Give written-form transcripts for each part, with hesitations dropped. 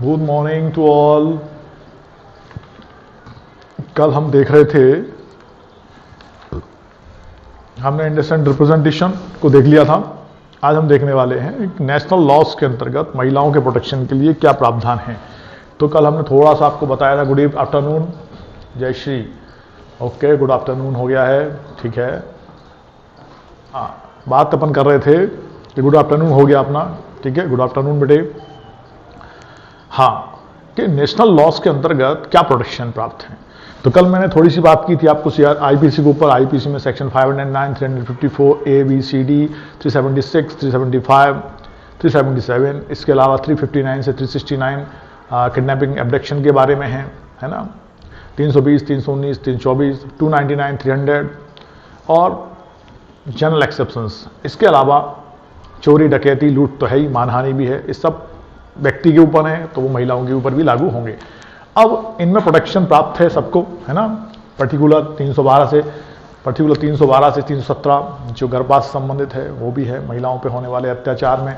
Good morning to all. कल हम देख रहे थे, हमने इंडस्ट्रियल रिप्रेजेंटेशन को देख लिया था। आज हम देखने वाले हैं नेशनल लॉज के अंतर्गत महिलाओं के प्रोटेक्शन के लिए क्या प्रावधान है। तो कल हमने थोड़ा सा आपको बताया था। गुड आफ्टरनून जय श्री। ओके, गुड आफ्टरनून हो गया है, ठीक है। हाँ, बात अपन कर रहे थे कि गुड आफ्टरनून हो गया अपना, ठीक है। गुड आफ्टरनून बेटे। हाँ, कि नेशनल लॉज के अंतर्गत क्या प्रोटेक्शन प्राप्त है। तो कल मैंने थोड़ी सी बात की थी आपको आईपीसी के ऊपर। आईपीसी में section 509, 354 A B C D, 376, 375, 377, इसके अलावा 359 से 369 किडनैपिंग एब्डक्शन के बारे में है ना। 320, 319, 324, 299, 300 और जनरल एक्सेप्शंस। इसके अलावा चोरी, डकैती, लूट तो है ही, मानहानि भी है। इस सब व्यक्ति के ऊपर है तो वो महिलाओं के ऊपर भी लागू होंगे। अब इनमें प्रोटेक्शन प्राप्त है सबको, है ना। पर्टिकुलर 312 से 317 जो गर्भपात से संबंधित है वो भी है। महिलाओं पे होने वाले अत्याचार में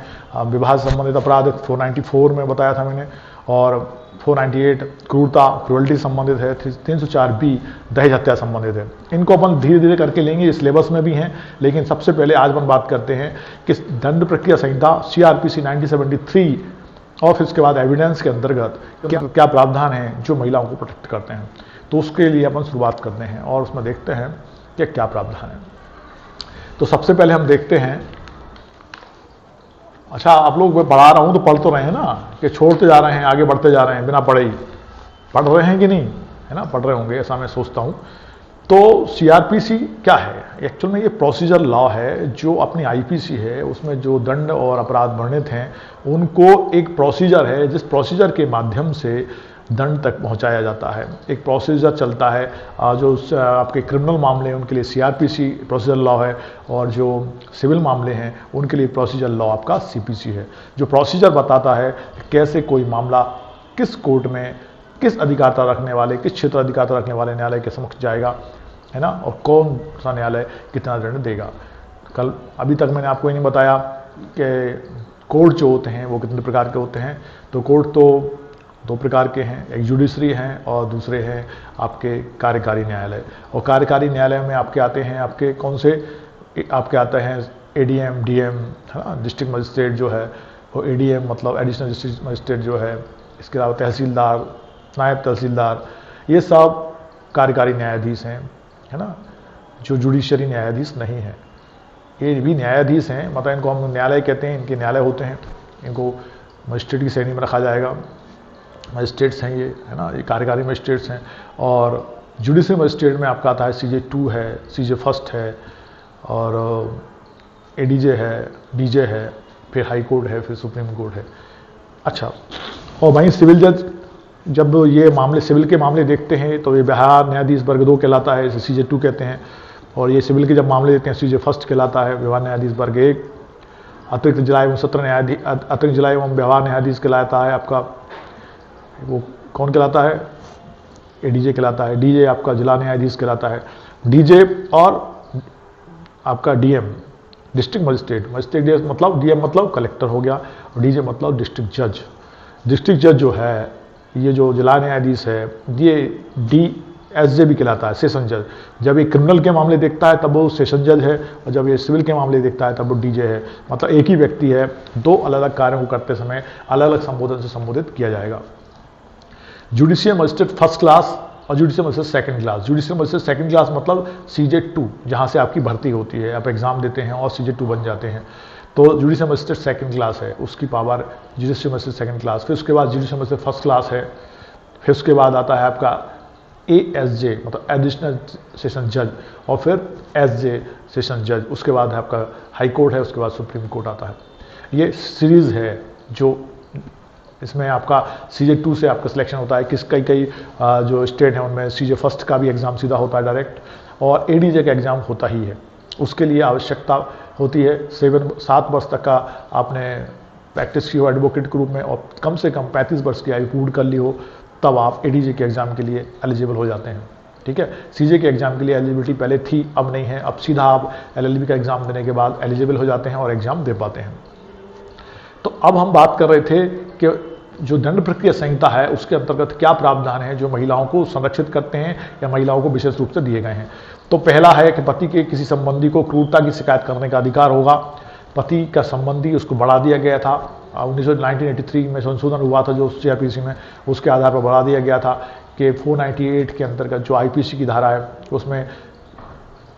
विवाह से संबंधित अपराध 494 में बताया था मैंने, और 498 क्रूरल्टी संबंधित है। 304 बी दहेज हत्या संबंधित है। इनको अपन धीरे धीरे करके लेंगे, ये सिलेबस में भी हैं। लेकिन सबसे पहले आज अपन बात करते हैं कि दंड प्रक्रिया संहिता CRPC 1973 और फिर उसके बाद एविडेंस के अंतर्गत क्या प्रावधान है जो महिलाओं को प्रोटेक्ट करते हैं। तो उसके लिए अपन शुरुआत करते हैं और उसमें देखते हैं कि क्या प्रावधान है। तो सबसे पहले हम देखते हैं, अच्छा आप लोग, मैं पढ़ा रहा हूं तो पढ़ तो रहे हैं ना, कि छोड़ते जा रहे हैं, आगे बढ़ते जा रहे हैं बिना पढ़े ही। पढ़ रहे हैं कि नहीं, है ना, पढ़ रहे होंगे ऐसा मैं सोचता हूं। तो CRPC क्या है? एक्चुअल में ये प्रोसीजर लॉ है जो अपनी IPC है उसमें जो दंड और अपराध वर्णित हैं उनको एक प्रोसीजर है जिस प्रोसीजर के माध्यम से दंड तक पहुंचाया जाता है। एक प्रोसीजर चलता है जो आपके क्रिमिनल मामले हैं उनके लिए CRPC प्रोसीजर लॉ है, और जो सिविल मामले हैं उनके लिए प्रोसीजर लॉ आपका CPC है। जो प्रोसीजर बताता है कैसे कोई मामला किस कोर्ट में किस अधिकारता रखने वाले, किस क्षेत्र अधिकारता रखने वाले न्यायालय के समक्ष जाएगा, है ना, और कौन सा न्यायालय कितना दंड देगा। कल अभी तक मैंने आपको ये नहीं बताया कि कोर्ट जो होते हैं वो कितने प्रकार के होते हैं। तो कोर्ट तो दो प्रकार के हैं, एक जुडिशरी हैं और दूसरे हैं आपके कार्यकारी न्यायालय। और कार्यकारी न्यायालय में आपके आते हैं, आपके कौन से, आपके आते हैं ADM, DM, है ना, डिस्ट्रिक्ट मजिस्ट्रेट जो है वो ADM मतलब एडिशनल डिस्ट्रिक्ट मजिस्ट्रेट जो है। इसके अलावा तहसीलदार, नायब तहसीलदार, ये सब कार्यकारी न्यायाधीश हैं, है ना, जो जुडिशरी न्यायाधीश नहीं है। ये भी न्यायाधीश हैं, मतलब इनको हम न्यायालय कहते हैं, इनके न्यायालय होते हैं, इनको मजिस्ट्रेट की श्रेणी में रखा जाएगा। मजिस्ट्रेट्स हैं ये, है ना, ये कार्यकारी मजिस्ट्रेट्स हैं। और जुडिशरी मजिस्ट्रेट में आपका आता है CJ2 है, CJ फर्स्ट है, और ADJ है, DJ है, फिर हाई कोर्ट है, फिर सुप्रीम कोर्ट है। अच्छा, और वहीं सिविल जज जब ये मामले, सिविल के मामले देखते हैं तो ये बिहार न्यायाधीश वर्ग 2 कहलाता है, इसे CJ2 कहते हैं। और ये सिविल के जब मामले देखते हैं CJ फर्स्ट कहलाता है, व्यवहार न्यायाधीश वर्ग 1। अतिरिक्त जिला एवं सत्र न्यायाधीश, अतिरिक्त जिला एवं व्यवहार न्यायाधीश कहलाता है आपका, वो कौन कहलाता है, ADJ कहलाता है। DJ आपका जिला न्यायाधीश कहलाता है। DJ और आपका DM डिस्ट्रिक्ट मजिस्ट्रेट, मजिस्ट्रेट मतलब DM मतलब कलेक्टर हो गया, और DJ मतलब डिस्ट्रिक्ट जज। डिस्ट्रिक्ट जज जो है, ये जो जिला न्यायाधीश है, ये DSJ भी कहलाता है, सेशन जज। जब ये क्रिमिनल के मामले देखता है तब वो सेशन जज है, और जब ये सिविल के मामले देखता है तब वो DJ है। मतलब एक ही व्यक्ति है, दो अलग अलग कार्यों को करते समय अलग अलग संबोधन से संबोधित किया जाएगा। जुडिशियल मजिस्ट्रेट फर्स्ट क्लास और judicial magistrate second class. Judicial magistrate second class मतलब CJ2, जहाँ से आपकी भर्ती होती है, आप एग्जाम देते हैं और CJ2 बन जाते हैं, तो जुडिशियल मजिस्ट्रेट सेकंड क्लास है, उसकी power judicial magistrate second class. फिर उसके बाद जुडिशियल मजिस्ट्रेट फर्स्ट क्लास है। फिर उसके बाद आता है आपका ASJ मतलब एडिशनल सेशन जज, और फिर SJ सेशन जज। उसके बाद है आपका हाई कोर्ट है, उसके बाद सुप्रीम कोर्ट आता है। ये सीरीज है जो इसमें आपका CJ2 से आपका सिलेक्शन होता है। कई जो स्टेट हैं उनमें CJ फर्स्ट का भी एग्जाम सीधा होता है डायरेक्ट, और ADJ का एग्जाम होता ही है। उसके लिए आवश्यकता होती है 7 वर्ष तक का आपने प्रैक्टिस की हो एडवोकेट के रूप में, और कम से कम 35 वर्ष की आयु पूर्ण कर ली हो, तब आप ADJ के एग्जाम के लिए एलिजिबल हो जाते हैं। ठीक है, CJ के एग्जाम के लिए एलिजिबिलिटी पहले थी, अब नहीं है। अब सीधा आप LLB का एग्जाम देने के बाद एलिजिबल हो जाते हैं और एग्जाम दे पाते हैं। तो अब हम बात कर रहे थे कि जो दंड प्रक्रिया संहिता है उसके अंतर्गत क्या प्रावधान है जो महिलाओं को संरक्षित करते हैं या महिलाओं को विशेष रूप से दिए गए हैं। तो पहला है कि पति के किसी संबंधी को क्रूरता की शिकायत करने का अधिकार होगा। पति का संबंधी उसको बढ़ा दिया गया था, 1983 में संशोधन हुआ था जो सीआरपीसी में, उसके आधार पर बढ़ा दिया गया था कि 498 के अंतर्गत जो आईपीसी की धारा है उसमें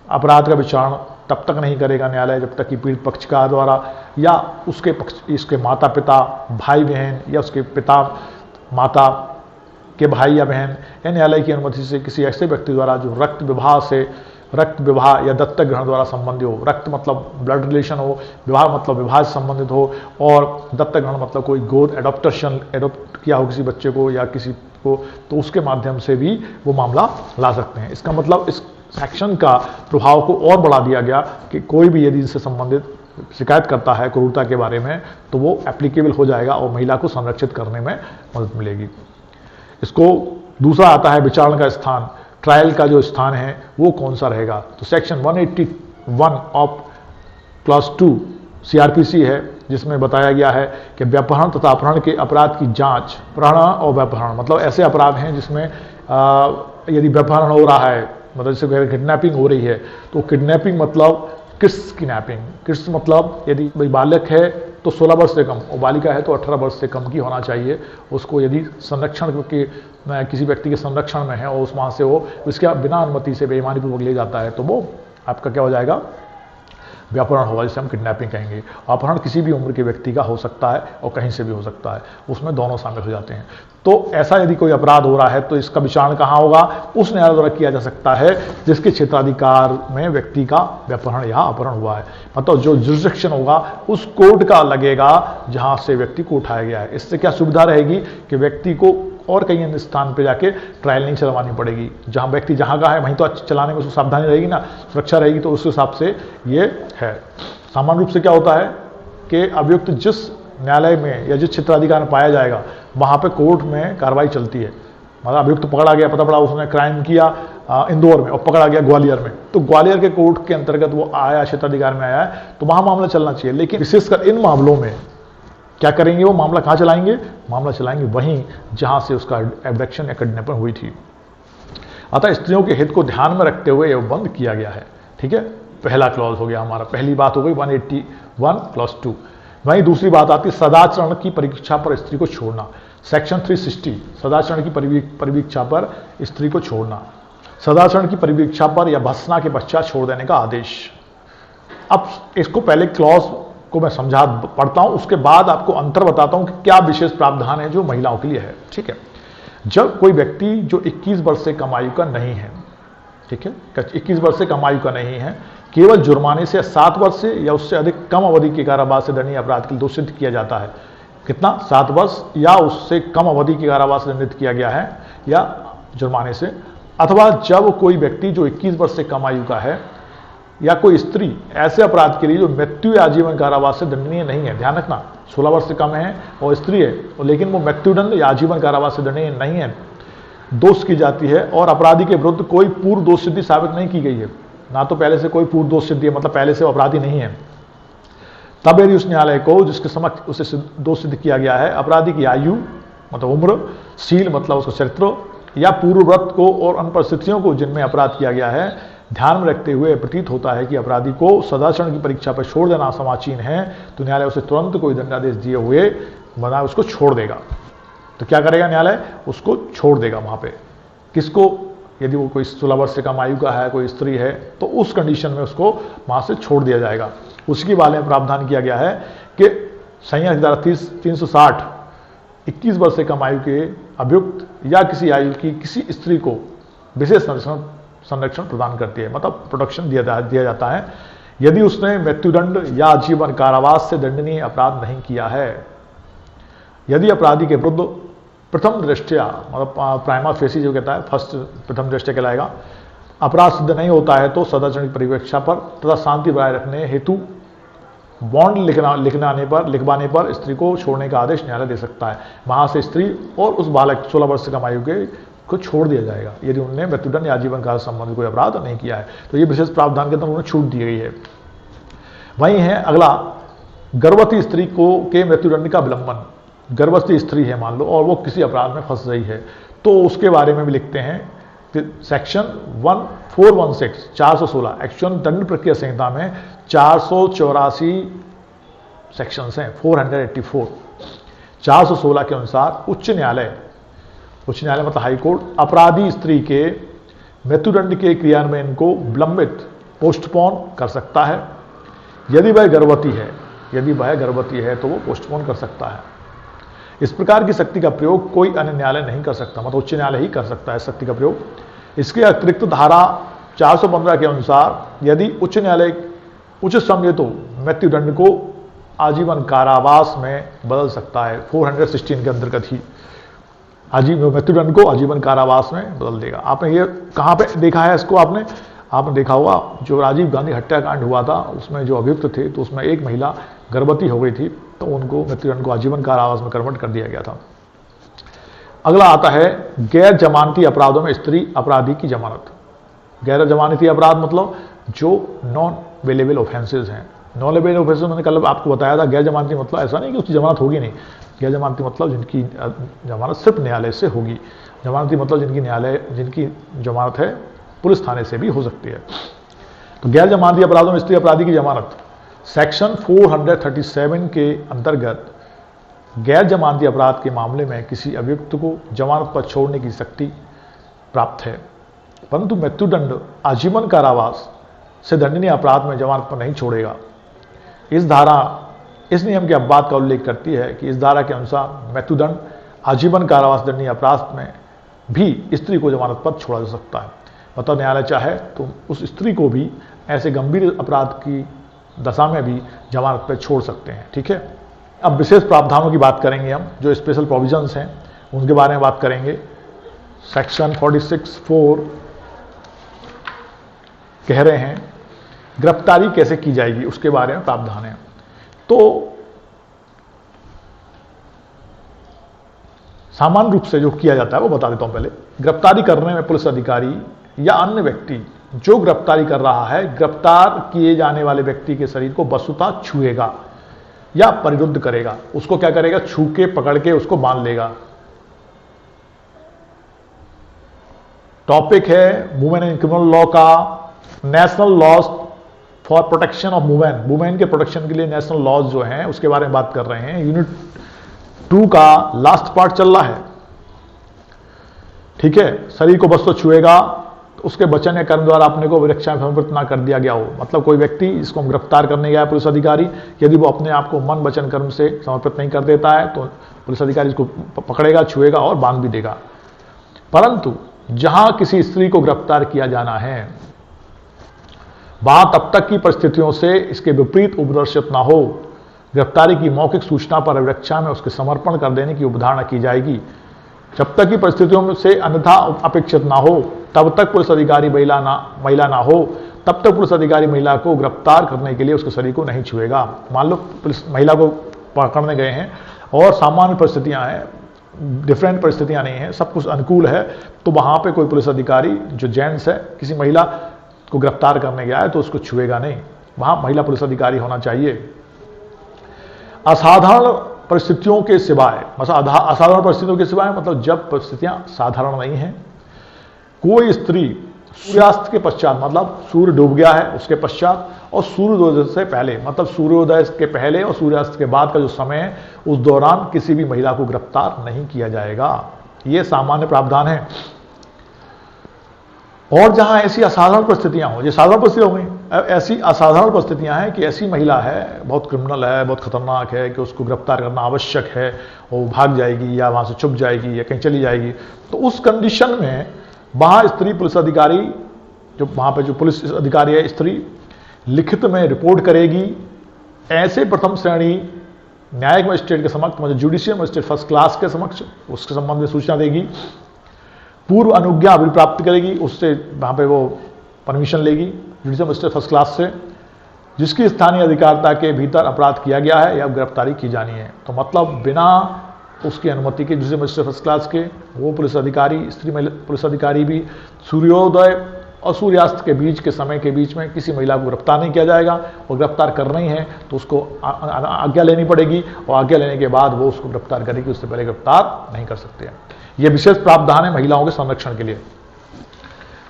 अपराध का विचारण तब तक नहीं करेगा न्यायालय जब तक कि पीड़ित पक्षकार द्वारा या इसके माता पिता, भाई बहन या उसके पिता माता के भाई या बहन या न्यायालय की अनुमति से किसी ऐसे व्यक्ति द्वारा जो रक्त विवाह या दत्तक ग्रहण द्वारा संबंधित हो। रक्त मतलब ब्लड रिलेशन हो, विवाह मतलब विवाह से संबंधित हो, और दत्तक ग्रहण मतलब कोई गोद एडॉप्ट किया हो किसी बच्चे को या किसी को, तो उसके माध्यम से भी वो मामला ला सकते हैं। इसका मतलब इस सेक्शन का प्रभाव को और बढ़ा दिया गया कि कोई भी यदि इससे संबंधित शिकायत करता है क्रूरता के बारे में तो वो एप्लीकेबल हो जाएगा और महिला को संरक्षित करने में मदद मिलेगी। इसको दूसरा आता है विचारण का स्थान, ट्रायल का जो स्थान है वो कौन सा रहेगा। तो सेक्शन 181 ऑफ क्लास 2 सीआरपीसी है जिसमें बताया गया है कि व्यापहरण तथा अपहरण के अपराध की जांच, अपहरण और व्यापहरण मतलब ऐसे अपराध हैं जिसमें यदि व्यापहरण हो रहा है, मतलब जैसे किडनैपिंग हो रही है, तो किडनैपिंग मतलब किड्स किडनैपिंग, किड्स मतलब यदि भाई बालक है तो 16 वर्ष से कम और बालिका है तो 18 वर्ष से कम की होना चाहिए। उसको यदि संरक्षण के किसी व्यक्ति के संरक्षण में है और उस वहाँ से वो इसके बिना अनुमति से बेईमानीपूर्वक ले जाता है तो वो आपका क्या हो जाएगा, व्यापहरण होगा, जिसे हम किडनैपिंग कहेंगे। अपहरण किसी भी उम्र के व्यक्ति का हो सकता है और कहीं से भी हो सकता है, उसमें दोनों शामिल हो जाते हैं। तो ऐसा यदि कोई अपराध हो रहा है तो इसका विचारण कहाँ होगा, उस न्यायालय द्वारा किया जा सकता है जिसके क्षेत्राधिकार में व्यक्ति का व्यापहरण या अपहरण हुआ है। मतलब जो जुरिस्डिक्शन होगा उस कोर्ट का लगेगा जहाँ से व्यक्ति को उठाया गया है। इससे क्या सुविधा रहेगी कि व्यक्ति को और कहीं अन्य स्थान पे जाके ट्रायल नहीं चलवानी पड़ेगी। जहाँ व्यक्ति जहाँ का है वहीं तो चलाने में उसको सावधानी रहेगी ना, सुरक्षा रहेगी, तो उस हिसाब से ये है। सामान्य रूप से क्या होता है कि अभियुक्त जिस न्यायालय में या जिस क्षेत्राधिकार में पाया जाएगा वहाँ पे कोर्ट में कार्रवाई चलती है। मतलब अभियुक्त पकड़ा गया, पता पड़ा उसने क्राइम किया इंदौर में और पकड़ा गया ग्वालियर में, तो ग्वालियर के कोर्ट के अंतर्गत वो आया, क्षेत्राधिकार में आया है तो वहाँ मामला चलना चाहिए। लेकिन विशेषकर इन मामलों में क्या करेंगे, वो मामला कहाँ चलाएंगे, मामला चलाएंगे वहीं जहाँ से उसका एब्डक्शन या किडनैपिंग हुई थी। अतः स्त्रियों के हित को ध्यान में रखते हुए यह बंद किया गया है। ठीक है, पहला क्लॉज हो गया हमारा, पहली बात हो गई 181 क्लॉज 2। वहीं दूसरी बात आती है सदाचरण की परीक्षा पर स्त्री को छोड़ना। सेक्शन 360 सदाचरण की परीक्षा पर स्त्री को छोड़ना, सदाचरण की परीक्षा पर या भत्सना के पश्चात छोड़ देने का आदेश। अब इसको पहले क्लॉज को मैं समझा पढ़ता हूं, उसके बाद आपको अंतर बताता हूं कि क्या विशेष प्रावधान है जो महिलाओं के लिए है। ठीक है, जब कोई व्यक्ति जो 21 वर्ष से कम आयु का नहीं है, ठीक है, 21 वर्ष से कम आयु का नहीं है, केवल जुर्माने से 7 वर्ष से या उससे अधिक कम अवधि के कारावास से दंडनीय अपराध के लिए दोषित किया जाता है। कितना, 7 वर्ष या उससे कम अवधि के कारावास से दंडित किया गया है या जुर्माने से, अथवा जब कोई व्यक्ति जो 21 वर्ष से कम आयु का है या कोई स्त्री ऐसे अपराध के लिए जो मृत्यु या आजीवन कारावास से दंडनीय नहीं है। ध्यान रखना, 16 वर्ष से कम है और स्त्री है लेकिन वो मृत्युदंड या आजीवन कारावास से दंडनीय नहीं है, दोष की जाती है और अपराधी के विरुद्ध कोई पूर्व दोष सिद्धि साबित नहीं की गई है, ना तो पहले से कोई पूर्व दोष सिद्धि है, मतलब पहले से वो अपराधी नहीं है, तब यदि उस न्यायालय को जिसके समक्ष उसे दोष सिद्ध किया गया है अपराधी की आयु मतलब उम्र, शील मतलब उसका चरित्र या पूर्वव्रत को और अन्य परिस्थितियों को जिनमें अपराध किया गया है ध्यान में रखते हुए प्रतीत होता है कि अपराधी को सदाचरण की परीक्षा पर छोड़ देना समाचीन है, तो न्यायालय उसे तुरंत कोई दंडादेश दिए हुए बना उसको छोड़ देगा। तो क्या करेगा न्यायालय, उसको छोड़ देगा वहां पे। किसको, यदि वो कोई 16 वर्ष से कम आयु का है, कोई स्त्री है, तो उस कंडीशन में उसको वहां से छोड़ दिया जाएगा। उसके बारे में प्रावधान किया गया है कि संहिता की धारा 360 21 वर्ष से कम आयु के अभियुक्त या किसी आयु की किसी स्त्री को विशेष संरक्षण प्रदान करती है, मतलब प्रोटेक्शन दिया जाता है यदि उसने मृत्युदंड या आजीवन कारावास से दंडनीय अपराध नहीं किया है। यदि अपराधी के विरुद्ध प्रथम दृष्टया मतलब प्राइमा फेसी जो कहता है फर्स्ट प्रथम दृष्टया कहलाएगा अपराध सिद्ध नहीं होता है तो सदाचरण की परीक्षा पर तथा शांति बनाए रखने हेतु बॉन्ड लिखवाने पर स्त्री को छोड़ने का आदेश न्यायालय दे सकता है। वहां से स्त्री और उस बालक 16 वर्ष से कम आयु के को छोड़ दिया जाएगा यदि उन्होंने मृत्युदंड या आजीवन काल संबंधित कोई अपराध नहीं किया है। तो ये विशेष प्रावधान के अंदर उन्हें छूट दी गई है। वहीं है अगला, गर्भवती स्त्री को के मृत्युदंड का विलंबन। गर्भवती स्त्री है मान लो, और वो किसी अपराध में फंस गई है, तो उसके बारे में भी लिखते हैं कि सेक्शन 1416 416, एक्चुअल दंड प्रक्रिया संहिता में 484 सेक्शंस हैं, 484। 416 के अनुसार उच्च न्यायालय मतलब हाई कोर्ट अपराधी स्त्री के मृत्युदंड के क्रियान्वयन को विलंबित पोस्टपोन कर सकता है। यदि वह गर्भवती है तो वो पोस्टपोन कर सकता है। इस प्रकार की शक्ति का प्रयोग कोई अन्य न्यायालय नहीं कर सकता, मतलब उच्च न्यायालय ही कर सकता है शक्ति का प्रयोग। इसके अतिरिक्त धारा 415 के अनुसार यदि उच्च न्यायालय उचित समझे तो मृत्युदंड को आजीवन कारावास में बदल सकता है। 416 के अंतर्गत ही मृत्युदंड को आजीवन कारावास में बदल देगा। आपने ये कहाँ पे देखा है इसको? आपने देखा होगा जो राजीव गांधी हत्याकांड हुआ था, उसमें जो अभियुक्त थे, तो उसमें एक महिला गर्भवती हो गई थी, तो उनको मृत्युदंड को आजीवन कारावास में कन्वर्ट कर दिया गया था। अगला आता है गैर जमानती अपराधों में स्त्री अपराधी की जमानत। गैर जमानती अपराध मतलब जो नॉन अवेलेबल ऑफेंसेज हैं। नॉन अवेलेबल ऑफेंसेज मैंने कल आपको बताया था। गैर जमानती मतलब ऐसा नहीं कि उसकी जमानत होगी नहीं, गैर जमानती मतलब जिनकी जमानत सिर्फ न्यायालय से होगी। जमानती मतलब जिनकी जमानत है पुलिस थाने से भी हो सकती है। तो गैर जमानती अपराधों में स्त्री अपराधी की जमानत सेक्शन 437 के अंतर्गत गैर जमानती अपराध के मामले में किसी अभियुक्त को जमानत पर छोड़ने की शक्ति प्राप्त है, परंतु मृत्युदंड आजीवन कारावास से दंडनीय अपराध में जमानत पर नहीं छोड़ेगा। इस नियम के अपवाद का उल्लेख करती है कि इस धारा के अनुसार मृत्युदंड आजीवन कारावास दंडनीय अपराध में भी स्त्री को जमानत पर छोड़ा जा सकता है। मतलब न्यायालय चाहे तो उस स्त्री को भी ऐसे गंभीर अपराध की दशा में भी जमानत पर छोड़ सकते हैं। ठीक है, अब विशेष प्रावधानों की बात करेंगे हम, जो स्पेशल प्रोविजंस हैं उनके बारे में बात करेंगे। सेक्शन 46(4) कह रहे हैं गिरफ्तारी कैसे की जाएगी, उसके बारे में प्रावधान है। तो सामान्य रूप से जो किया जाता है वो बता देता हूं पहले। गिरफ्तारी करने में पुलिस अधिकारी या अन्य व्यक्ति जो गिरफ्तारी कर रहा है, गिरफ्तार किए जाने वाले व्यक्ति के शरीर को वस्तुतः छुएगा या परिरुद्ध करेगा। उसको क्या करेगा? छू के पकड़ के उसको बांध लेगा। टॉपिक है वुमेन इन क्रिमिनल लॉ का national laws for protection of women. Women के प्रोटेक्शन के लिए नेशनल लॉज जो हैं उसके बारे में बात कर रहे हैं। यूनिट 2 का लास्ट पार्ट चल रहा है। ठीक है, शरीर को वस्तु छुएगा तो उसके वचन या कर्म द्वारा अपने को विरक्षा में समर्पित ना कर दिया गया हो। मतलब कोई व्यक्ति जिसको हम गिरफ्तार करने गया है पुलिस अधिकारी, यदि वो अपने आप को मन वचन कर्म से समर्पित नहीं कर देता है तो पुलिस अधिकारी इसको पकड़ेगा, छुएगा और बांध भी देगा। परंतु जहां किसी स्त्री को गिरफ्तार किया जाना है वहां तब तक की परिस्थितियों से इसके विपरीत उपदर्शित ना हो, गिरफ्तारी की मौखिक सूचना पर अभिरक्षा में उसके समर्पण कर देने की अवधारणा की जाएगी। जब तक की परिस्थितियों से अन्यथा अपेक्षित ना हो तब तक पुलिस अधिकारी महिला ना हो तब तक पुलिस अधिकारी महिला को गिरफ्तार करने के लिए उसके शरीर को नहीं छुएगा। मान लो पुलिस महिला को पकड़ने गए हैं और सामान्य परिस्थितियां हैं, डिफरेंट परिस्थितियां नहीं है, सब कुछ अनुकूल है, तो वहां पे कोई पुलिस अधिकारी जो जेंट्स है किसी महिला को गिरफ्तार करने गया है तो उसको छुएगा नहीं। वहां महिला पुलिस अधिकारी होना चाहिए। असाधारण परिस्थितियों के सिवाय, मतलब असाधारण परिस्थितियों के सिवाय मतलब जब परिस्थितियां साधारण नहीं हैं, कोई स्त्री सूर्यास्त के पश्चात, मतलब सूर्य डूब गया है उसके पश्चात, और सूर्योदय से पहले, मतलब सूर्योदय के पहले और सूर्यास्त के बाद का जो समय है उस दौरान किसी भी महिला को गिरफ्तार नहीं किया जाएगा। यह सामान्य प्रावधान है। और जहां ऐसी असाधारण परिस्थितियां हो, ये साधारण परिस्थितियां हो गई, ऐसी असाधारण परिस्थितियां हैं कि ऐसी महिला है, बहुत क्रिमिनल है, बहुत खतरनाक है, कि उसको गिरफ्तार करना आवश्यक है, वो भाग जाएगी या वहां से छुप जाएगी या कहीं चली जाएगी, तो उस कंडीशन में वहां स्त्री पुलिस अधिकारी, जो वहां पे जो पुलिस अधिकारी है स्त्री, लिखित में रिपोर्ट करेगी। ऐसे प्रथम श्रेणी न्यायिक मजिस्ट्रेट के समक्ष, मतलब जुडिशियल मजिस्ट्रेट फर्स्ट क्लास के समक्ष उसके संबंध में सूचना देगी। पूर्व अनुज्ञा अभी प्राप्त करेगी, उससे वहां पे वो परमिशन लेगी जुडिशियल मजिस्ट्रेट फर्स्ट क्लास से, जिसकी स्थानीय अधिकारिता के भीतर अपराध किया गया है या गिरफ्तारी की जानी है। तो मतलब बिना उसकी अनुमति के जुडिशियल मजिस्ट्रेट फर्स्ट क्लास के वो पुलिस अधिकारी, स्त्री पुलिस अधिकारी भी सूर्योदय और सूर्यास्त के बीच के समय के बीच में किसी महिला को गिरफ्तार नहीं किया जाएगा। और गिरफ्तार कर रही है तो उसको आज्ञा लेनी पड़ेगी, और आज्ञा लेने के बाद वो उसको गिरफ्तार करेगी, उससे पहले गिरफ्तार नहीं कर सकते हैं। ये विशेष प्रावधान है महिलाओं के संरक्षण के लिए।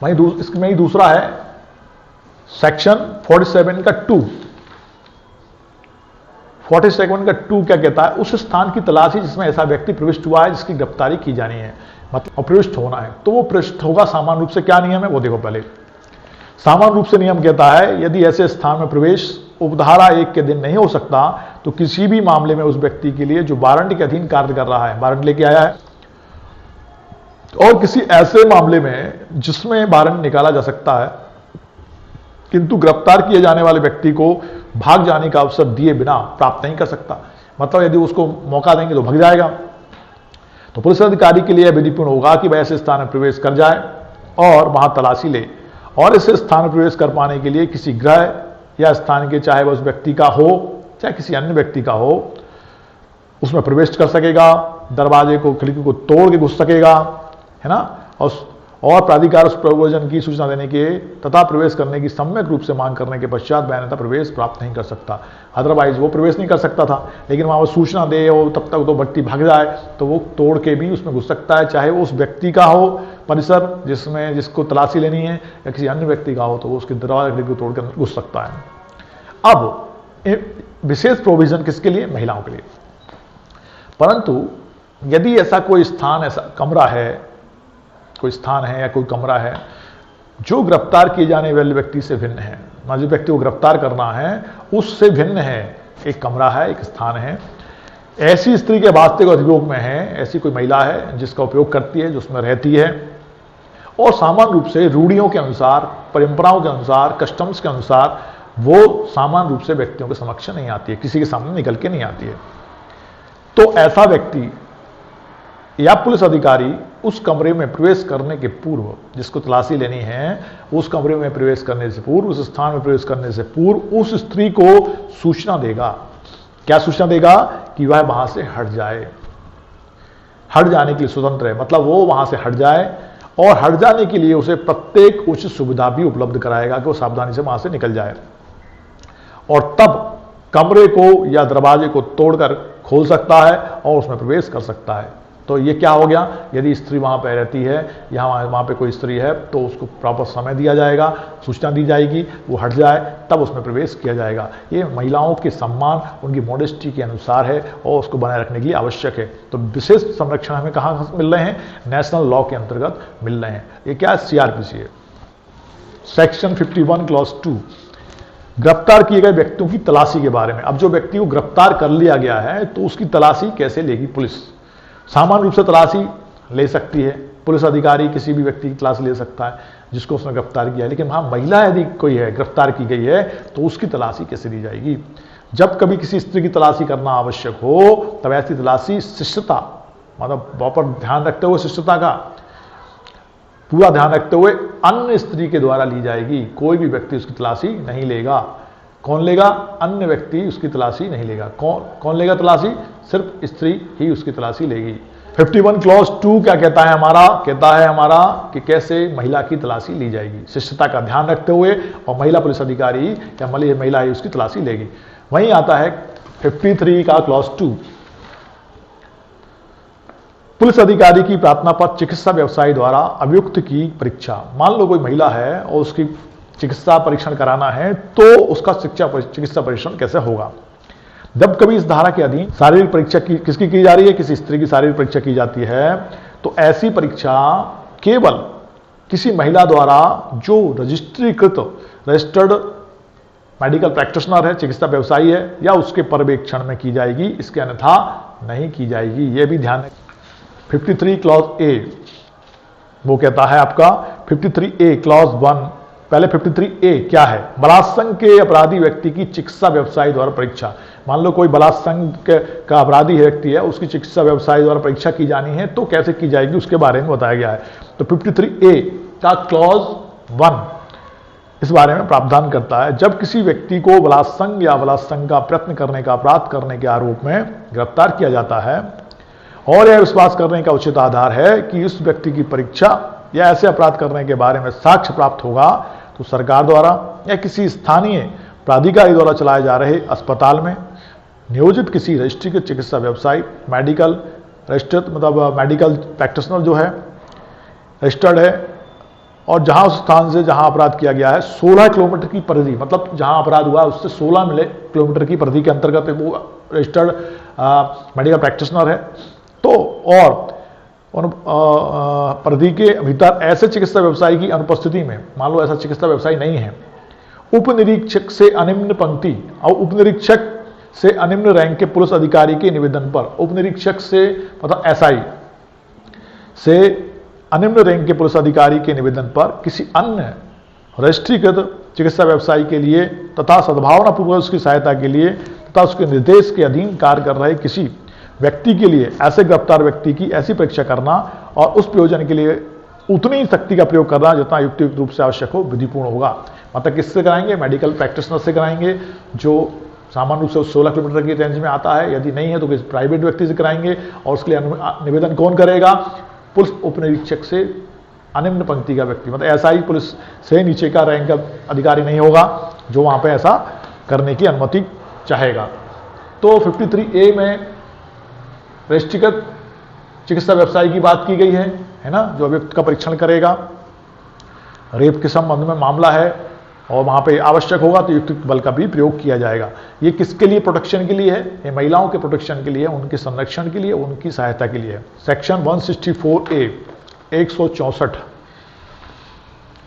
वहीं इसमें ही दूसरा है सेक्शन 47 का 2। 47 का 2 क्या कहता है? उस स्थान की तलाशी जिसमें ऐसा व्यक्ति प्रविष्ट हुआ है जिसकी गिरफ्तारी की जानी है, मतलब प्रविष्ट होना है, तो वो प्रविष्ट होगा। सामान्य रूप से क्या नियम है वो देखो पहले। सामान्य रूप से नियम कहता है यदि ऐसे स्थान में प्रवेश उपधारा 1 के दिन नहीं हो सकता तो किसी भी मामले में उस व्यक्ति के लिए जो वारंट के अधीन कार्य कर रहा है, वारंट लेके आया है, और किसी ऐसे मामले में जिसमें वारंट निकाला जा सकता है किंतु गिरफ्तार किए जाने वाले व्यक्ति को भाग जाने का अवसर दिए बिना प्राप्त नहीं कर सकता, मतलब यदि उसको मौका देंगे तो भाग जाएगा, तो पुलिस अधिकारी के लिए विधिपूर्ण होगा कि वह ऐसे स्थान में प्रवेश कर जाए और वहां तलाशी ले, और इस स्थान में प्रवेश कर पाने के लिए किसी गृह या स्थान के, चाहे वह उस व्यक्ति का हो चाहे किसी अन्य व्यक्ति का हो, उसमें प्रवेश कर सकेगा, दरवाजे को खिड़की को तोड़ के घुस सकेगा, है ना, और प्राधिकार उस प्रयोजन की सूचना देने के तथा प्रवेश करने की सम्यक रूप से मांग करने के पश्चात वह प्रवेश प्राप्त नहीं कर सकता। अदरवाइज वो प्रवेश नहीं कर सकता था, लेकिन वहां वो सूचना दे और तब तक तो व्यक्ति भाग जाए तो वो तोड़ के भी उसमें घुस सकता है, चाहे वो उस व्यक्ति का हो परिसर जिसको तलाशी लेनी है, या किसी अन्य व्यक्ति का हो, तो वो उसके दरवाजे को तोड़ कर घुस सकता है। अब विशेष प्रोविजन किसके लिए? महिलाओं के लिए। परंतु यदि ऐसा कोई स्थान, ऐसा कमरा है, कोई स्थान है या कोई कमरा है जो गिरफ्तार किए जाने वाले व्यक्ति से भिन्न है, जिस व्यक्ति को गिरफ्तार करना है उससे भिन्न है, एक कमरा है, एक स्थान है, ऐसी स्त्री के वास्तविक अधियोग में है, ऐसी कोई महिला है जिसका उपयोग करती है, जो उसमें रहती है, और सामान्य रूप से रूढ़ियों के अनुसार, परंपराओं के अनुसार, कस्टम्स के अनुसार वो सामान्य रूप से व्यक्तियों के समक्ष नहीं आती है, किसी के सामने निकल के नहीं आती है, तो ऐसा व्यक्ति या पुलिस अधिकारी उस कमरे में प्रवेश करने के पूर्व, जिसको तलाशी लेनी है, उस कमरे में प्रवेश करने से पूर्व, उस स्थान में प्रवेश करने से पूर्व उस स्त्री को सूचना देगा। क्या सूचना देगा? कि वह वहां से हट जाए, हट जाने के लिए स्वतंत्र है, मतलब वो वहां से हट जाए, और हट जाने के लिए उसे प्रत्येक उचित सुविधा भी उपलब्ध कराएगा कि वो सावधानी से वहां से निकल जाए, और तब कमरे को या दरवाजे को तोड़कर खोल सकता है और उसमें प्रवेश कर सकता है। तो ये क्या हो गया? यदि स्त्री वहां पर रहती है या वहां पे कोई स्त्री है तो उसको प्रॉपर समय दिया जाएगा, सूचना दी जाएगी, वो हट जाए तब उसमें प्रवेश किया जाएगा। ये महिलाओं के सम्मान, उनकी मॉडेस्टी के अनुसार है और उसको बनाए रखने के लिए आवश्यक है। तो विशेष संरक्षण हमें कहाँ मिल रहे हैं? नेशनल लॉ के अंतर्गत मिल रहे हैं। ये क्या है? सीआरपीसी है। सेक्शन 51 क्लॉज 2 गिरफ्तार किए गए व्यक्तियों की तलाशी के बारे में। अब जो व्यक्ति को गिरफ्तार कर लिया गया है तो उसकी तलाशी कैसे लेगी पुलिस? सामान्य रूप से तलाशी ले सकती है, पुलिस अधिकारी किसी भी व्यक्ति की तलाशी ले सकता है जिसको उसने गिरफ्तार किया है, लेकिन हाँ महिला यदि कोई है गिरफ्तार की गई है तो उसकी तलाशी कैसे दी जाएगी? जब कभी किसी स्त्री की तलाशी करना आवश्यक हो तब ऐसी तलाशी शिष्टता, मतलब प्रॉपर ध्यान रखते हुए, शिष्टता का पूरा ध्यान रखते हुए अन्य स्त्री के द्वारा ली जाएगी। कोई भी व्यक्ति उसकी तलाशी नहीं लेगा। कौन लेगा? अन्य व्यक्ति उसकी तलाशी नहीं लेगा। कौन लेगा तलाशी? सिर्फ स्त्री ही उसकी तलाशी लेगी। 51 क्लॉज 2 क्या कहता है हमारा? कहता है हमारा कि कैसे महिला की तलाशी ली जाएगी, शिष्टता का ध्यान रखते हुए, और महिला पुलिस अधिकारी या महिला ही उसकी तलाशी लेगी। वहीं आता है 53 का क्लॉज 2, पुलिस अधिकारी की प्रार्थना पर चिकित्सा व्यवसायी द्वारा अभियुक्त की परीक्षा। मान लो कोई महिला है और उसकी चिकित्सा परीक्षण कराना है तो उसका चिकित्सा परीक्षण कैसे होगा? जब कभी इस धारा के अधीन शारीरिक परीक्षा किसकी की जा रही है? किसी स्त्री की शारीरिक परीक्षा की जाती है, तो ऐसी परीक्षा केवल किसी महिला द्वारा जो रजिस्टर्ड मेडिकल प्रैक्टिशनर है, चिकित्सा व्यवसायी है, या उसके पर्यवेक्षण में की जाएगी, इसके अन्यथा नहीं की जाएगी। यह भी ध्यान है। 53 क्लॉज ए वो कहता है आपका 53A क्लॉज 1, पहले 53A क्या है? बलात्संग के अपराधी व्यक्ति की चिकित्सा व्यवसायी द्वारा परीक्षा। मान लो कोई बलात्संग का अपराधी व्यक्ति है, उसकी चिकित्सा व्यवसायी द्वारा परीक्षा की जानी है तो कैसे की जाएगी उसके बारे में बताया गया है। तो 53A का क्लॉज 1 इस बारे में प्रावधान करता है, जब किसी व्यक्ति को बलात्संग या बलात्संग का प्रयत्न करने का अपराध करने के आरोप में गिरफ्तार किया जाता है और यह विश्वास करने का उचित आधार है कि इस व्यक्ति की परीक्षा या ऐसे अपराध करने के बारे में साक्ष्य प्राप्त होगा तो सरकार द्वारा या किसी स्थानीय प्राधिकारी द्वारा चलाए जा रहे अस्पताल में नियोजित किसी रजिस्ट्रीकृत चिकित्सा व्यवसायी मेडिकल रजिस्टर्ड मतलब मेडिकल प्रैक्टिशनर जो है रजिस्टर्ड है और जहां उस स्थान से जहां अपराध किया गया है 16 किलोमीटर की परिधि, मतलब जहां अपराध हुआ है उससे 16 किलोमीटर की परिधि के अंतर्गत वो रजिस्टर्ड मेडिकल प्रैक्टिशनर है। तो और परिधि के भीतर ऐसे चिकित्सा व्यवसायी की अनुपस्थिति में, मान लो ऐसा चिकित्सा व्यवसायी नहीं है, उप निरीक्षक से अनिम्न पंक्ति और उप निरीक्षक से अनिम्न रैंक के पुलिस अधिकारी के निवेदन पर, उप निरीक्षक से मतलब एसआई से अनिम्न रैंक के पुलिस अधिकारी के निवेदन पर किसी अन्य रजिस्ट्रीकृत चिकित्सा व्यवसायी के लिए तथा सद्भावनापूर्वक उसकी सहायता के लिए तथा उसके निर्देश के अधीन कार्य कर रहे किसी व्यक्ति के लिए ऐसे गिरफ्तार व्यक्ति की ऐसी परीक्षा करना और उस प्रयोजन के लिए उतनी शक्ति का प्रयोग करना जितना युक्तियुक्त रूप से आवश्यक हो विधिपूर्ण होगा। मतलब किससे कराएंगे? मेडिकल प्रैक्टिशनर से कराएंगे जो सामान्य रूप से 16 किलोमीटर की रेंज में आता है, यदि नहीं है तो किसी प्राइवेट व्यक्ति से कराएंगे और उसके लिए निवेदन कौन करेगा? पुलिस उप निरीक्षक से अनिम्न पंक्ति का व्यक्ति, मतलब ऐसा ही पुलिस से नीचे का रैंक का अधिकारी नहीं होगा जो वहां पे ऐसा करने की अनुमति चाहेगा। तो 53A में रजिस्ट्रीकृत चिकित्सा व्यवसायी की बात की गई है ना, जो अभियुक्त का परीक्षण करेगा। रेप के संबंध में मामला है और वहां पे आवश्यक होगा तो युक्त बल का भी प्रयोग किया जाएगा। ये किसके लिए? प्रोटेक्शन के लिए है, ये महिलाओं के प्रोटेक्शन के लिए, उनके संरक्षण के लिए, उनकी सहायता के लिए। सेक्शन 164A 164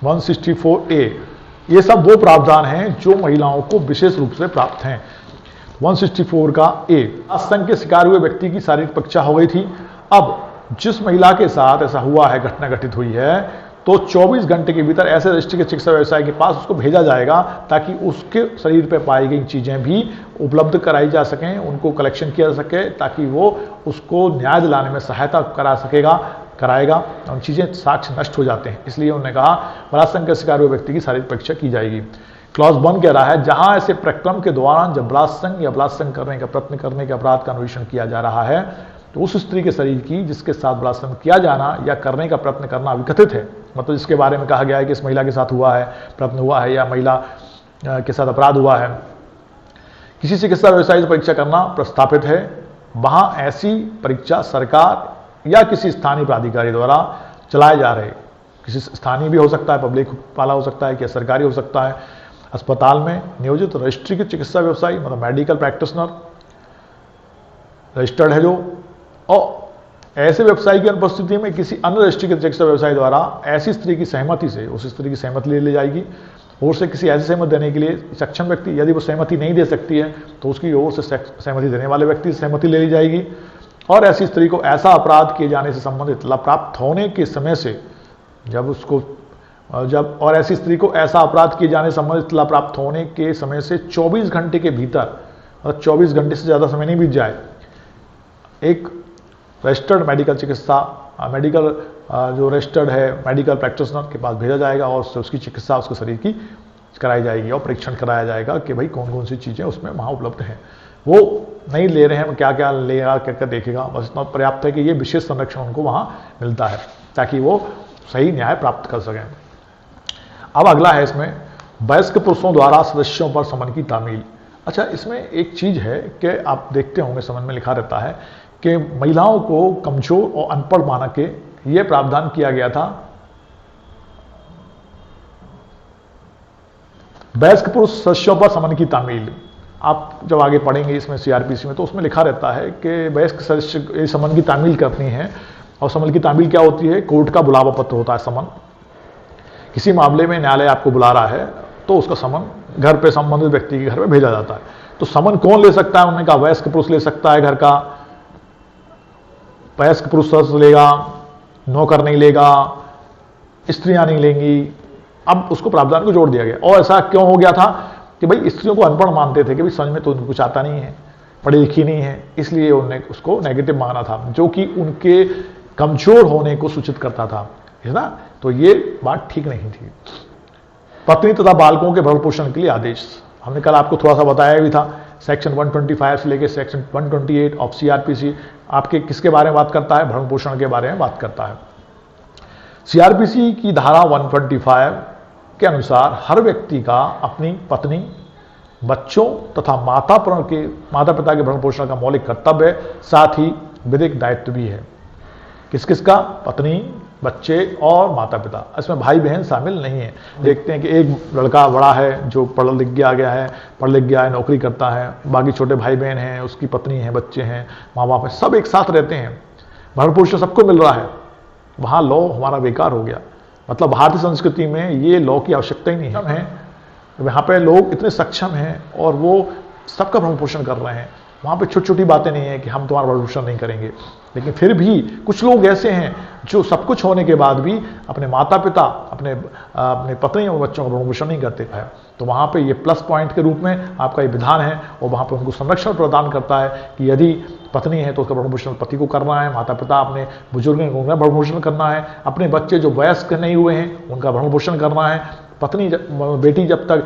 164A ये सब वो प्रावधान हैं जो महिलाओं को विशेष रूप से प्राप्त हैं। 164 का A, आतंक के शिकार हुए व्यक्ति की शारीरिक परीक्षा हो गई थी। अब जिस महिला के साथ ऐसा हुआ है, घटना घटित हुई है, तो 24 घंटे के भीतर ऐसे रजिस्ट्री चिकित्सा व्यवसायी के पास उसको भेजा जाएगा ताकि उसके शरीर पर पाई गई चीजें भी उपलब्ध कराई जा सकें, उनको कलेक्शन किया जा सके ताकि वो उसको न्याय दिलाने में सहायता कराएगा। उन चीजें साक्ष्य नष्ट हो जाते हैं, इसलिए उन्होंने कहा बलात्संग के शिकार हुए व्यक्ति की शारीरिक परीक्षा की जाएगी। क्लॉज 1 कह रहा है जहां ऐसे प्रक्रम के दौरान जब बलात्संग या बलात्संग करने का प्रयत्न करने के अपराध का अन्वेषण किया जा रहा है तो उस स्त्री के शरीर की जिसके साथ बलात्संग किया जाना या करने का प्रयत्न करना अविकथित है, मतलब जिसके बारे में कहा गया है कि इस महिला के साथ हुआ है, प्रयत्न हुआ है या महिला के साथ अपराध हुआ है, किसी चिकित्सा व्यवसायी से परीक्षा करना प्रस्तावित है, वहां ऐसी परीक्षा सरकार या किसी स्थानीय प्राधिकारी द्वारा चलाए जा रहे, किसी स्थानीय भी हो सकता है, पब्लिक वाला हो सकता है, क्या सरकारी हो सकता है, अस्पताल में नियोजित रजिस्ट्रीकृत चिकित्सा व्यवसायी मतलब मेडिकल प्रैक्टिशनर रजिस्टर्ड है जो, और ऐसे व्यवसायी की अनुपस्थिति में किसी अन्य रजिस्ट्रीकृत चिकित्सा व्यवसायी द्वारा ऐसी स्त्री की सहमति से उस स्त्री की सहमति ले ली जाएगी। ओर से किसी ऐसी सहमति देने के लिए सक्षम व्यक्ति, यदि वो सहमति नहीं दे सकती है तो उसकी ओर से सहमति देने वाले व्यक्ति से सहमति ले ली जाएगी। और ऐसी स्त्री को ऐसा अपराध किए जाने से संबंधित लाभ प्राप्त होने के समय से और ऐसी स्त्री को ऐसा अपराध किए जाने से संबंधित लाभ प्राप्त होने के समय से 24 घंटे के भीतर, और 24 घंटे से ज़्यादा समय नहीं बीत जाए, एक रजिस्टर्ड मेडिकल जो रजिस्टर्ड है मेडिकल प्रैक्टिशनर के पास भेजा जाएगा और उसकी चिकित्सा उसके शरीर की कराई जाएगी और परीक्षण कराया जाएगा कि भाई कौन कौन सी चीज़ें उसमें वहाँ उपलब्ध हैं। वो नहीं ले रहे हैं, क्या क्या लेगा, क्या क्या देखेगा, बस इतना पर्याप्त है कि ये विशेष संरक्षण उनको वहाँ मिलता है ताकि वो सही न्याय प्राप्त कर सकें। अब अगला है इसमें वयस्क पुरुषों द्वारा सदस्यों पर समन की तामील। अच्छा, इसमें एक चीज़ है कि आप देखते होंगे समन में लिखा रहता है कि महिलाओं को कमजोर और अनपढ़ मान के यह प्रावधान किया गया था। वयस्क पुरुष सदस्यों पर समन की तामील आप जब आगे पढ़ेंगे इसमें सीआरपीसी में तो उसमें लिखा रहता है कि वयस्क सदस्य समन की तामील करनी है। और समन की तामील क्या होती है? कोर्ट का बुलावा पत्र होता है समन। किसी मामले में न्यायालय आपको बुला रहा है तो उसका समन घर पे संबंधित व्यक्ति के घर में भेजा जाता है। तो समन कौन ले सकता है? उन्होंने कहा वयस्क पुरुष ले सकता है, घर का वयस्क पुरुष सदस्य लेगा, नौकर नहीं लेगा, स्त्रियां नहीं लेंगी। अब उसको प्रावधान को जोड़ दिया गया। और ऐसा क्यों हो गया था कि भाई स्त्रियों को अनपढ़ मानते थे कि भाई समझ में तो उनको कुछ आता नहीं है, पढ़ी लिखी नहीं है, इसलिए उन्होंने उसको नेगेटिव माना था, जो कि उनके कमजोर होने को सूचित करता था, है ना। तो ये बात ठीक नहीं थी। पत्नी तथा बालकों के भरण पोषण के लिए आदेश, हमने कल आपको थोड़ा सा बताया भी था। सेक्शन 125 से लेकर सेक्शन 128 ऑफ सीआरपीसी आपके किसके बारे में बात करता है? भरण पोषण के बारे में बात करता है। सीआरपीसी की धारा 125 के अनुसार हर व्यक्ति का अपनी पत्नी, बच्चों तथा माता पिता के भरण पोषण का मौलिक कर्तव्य है, साथ ही विधिक दायित्व भी है। किस किस का? पत्नी, बच्चे और माता पिता। इसमें भाई बहन शामिल नहीं है। देखते हैं कि एक लड़का बड़ा है जो पढ़ लिख गया है, नौकरी करता है, बाकी छोटे भाई बहन हैं, उसकी पत्नी है, बच्चे हैं, माँ बाप है, सब एक साथ रहते हैं, भरण पोषण सबको मिल रहा है। वहाँ लॉ हमारा बेकार हो गया। मतलब भारतीय संस्कृति में ये लॉ की आवश्यकता ही नहीं है। यहाँ पे लोग इतने सक्षम हैं और वो सबका भरण पोषण कर रहे हैं। वहाँ पे छोटी छोटी बातें नहीं है कि हम तुम्हारा भरण पोषण नहीं करेंगे, लेकिन फिर भी कुछ लोग ऐसे हैं जो सब कुछ होने के बाद भी अपने माता पिता, अपने पत्नी और बच्चों का भरण पोषण नहीं करते हैं। तो वहाँ पे ये प्लस पॉइंट के रूप में आपका ये विधान है और वहाँ पे उनको संरक्षण प्रदान करता है कि यदि पत्नी है तो उसका भरण पोषण पति को करना है, माता पिता अपने बुजुर्ग हैं उनका भरण पोषण करना है, अपने बच्चे जो वयस्क नहीं हुए हैं उनका भरण पोषण करना है, बेटी जब तक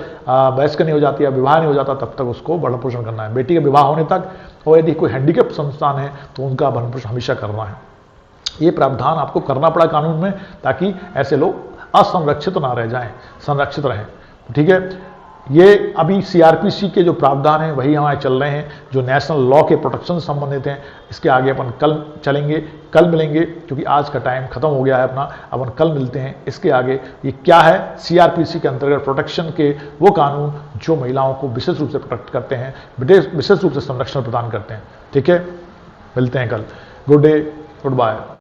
वयस्क नहीं हो जाती है, विवाह नहीं हो जाता, तब तक उसको भरण पोषण करना है, बेटी के विवाह होने तक। और यदि कोई हैंडीकैप संस्थान है तो उनका भरण पोषण हमेशा करना है। ये प्रावधान आपको करना पड़ा कानून में, ताकि ऐसे लोग असंरक्षित ना रह जाएं, संरक्षित रहें। ठीक है, ये अभी सीआरपीसी के जो प्रावधान हैं वही हमारे चल रहे हैं, जो नेशनल लॉ के प्रोटेक्शन से संबंधित हैं। इसके आगे अपन कल चलेंगे, कल मिलेंगे, क्योंकि आज का टाइम खत्म हो गया है अपना। अपन कल मिलते हैं। इसके आगे ये क्या है, सीआरपीसी के अंतर्गत प्रोटेक्शन के वो कानून जो महिलाओं को विशेष रूप से प्रोटेक्ट करते हैं, विशेष रूप से संरक्षण प्रदान करते हैं। ठीक है, मिलते हैं कल। Good day, good bye.